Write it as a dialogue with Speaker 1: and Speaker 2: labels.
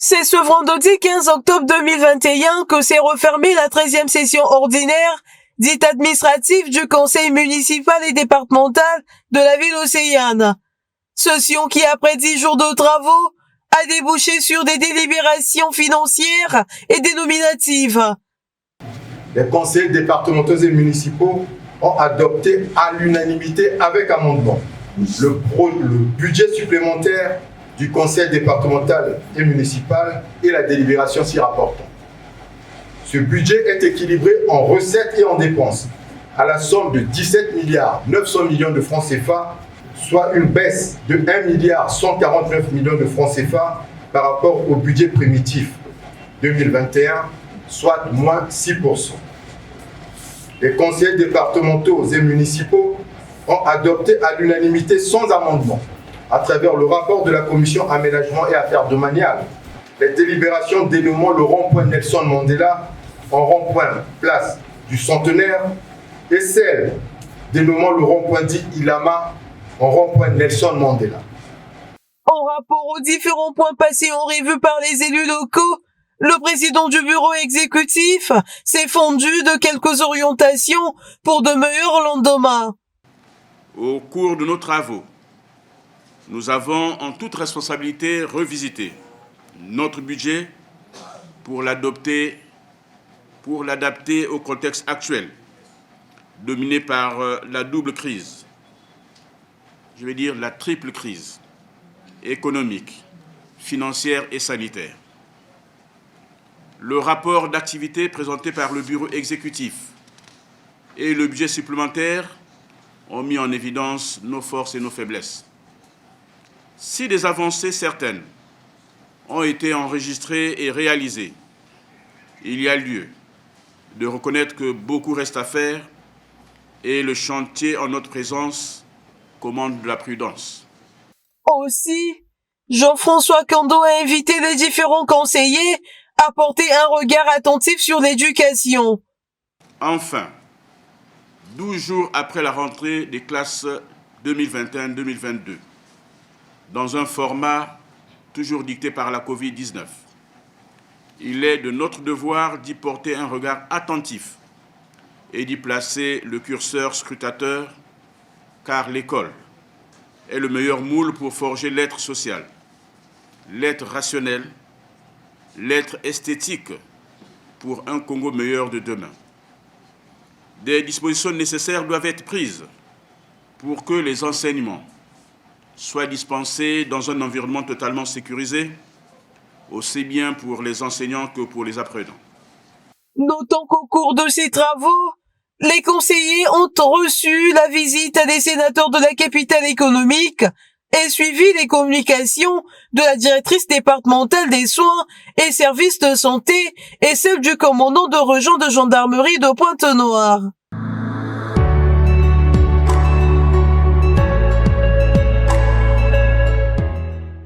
Speaker 1: C'est ce vendredi 15 octobre 2021 que s'est refermée la 13e session ordinaire, dite administrative du conseil municipal et départemental de la ville océane. Session qui, après 10 jours de travaux, a débouché sur des délibérations financières et dénominatives.
Speaker 2: Les conseils départementaux et municipaux ont adopté à l'unanimité avec amendement le budget supplémentaire du conseil départemental et municipal et la délibération s'y rapportant. Ce budget est équilibré en recettes et en dépenses à la somme de 17 milliards 900 millions de francs CFA, soit une baisse de 1 milliard 149 millions de francs CFA par rapport au budget primitif 2021, soit moins 6%. Les conseils départementaux et municipaux ont adopté à l'unanimité sans amendement, à travers le rapport de la commission aménagement et affaires domaniales, les délibérations dénommant le rond-point Nelson Mandela en rond-point place du Centenaire et celle dénommant le rond-point dit Ilama en rond-point Nelson Mandela.
Speaker 1: En rapport aux différents points passés en revue par les élus locaux, le président du bureau exécutif s'est fendu de quelques orientations pour de meilleurs lendemains.
Speaker 3: Au cours de nos travaux, nous avons en toute responsabilité revisité notre budget pour l'adapter au contexte actuel, dominé par la double crise, je vais dire la triple crise, économique, financière et sanitaire. Le rapport d'activité présenté par le bureau exécutif et le budget supplémentaire ont mis en évidence nos forces et nos faiblesses. Si des avancées certaines ont été enregistrées et réalisées, il y a lieu de reconnaître que beaucoup reste à faire et le chantier en notre présence commande de la prudence.
Speaker 1: Aussi, Jean-François Cando a invité les différents conseillers à porter un regard attentif sur l'éducation.
Speaker 3: Enfin, 12 jours après la rentrée des classes 2021-2022, dans un format toujours dicté par la Covid-19, il est de notre devoir d'y porter un regard attentif et d'y placer le curseur scrutateur, car l'école est le meilleur moule pour forger l'être social, l'être rationnel, l'être esthétique pour un Congo meilleur de demain. Des dispositions nécessaires doivent être prises pour que les enseignements soient dispensés dans un environnement totalement sécurisé, aussi bien pour les enseignants que pour les apprenants.
Speaker 1: Notons qu'au cours de ces travaux, les conseillers ont reçu la visite des sénateurs de la capitale économique et suivi les communications de la directrice départementale des soins et services de santé et celle du commandant de régiment de gendarmerie de Pointe-Noire.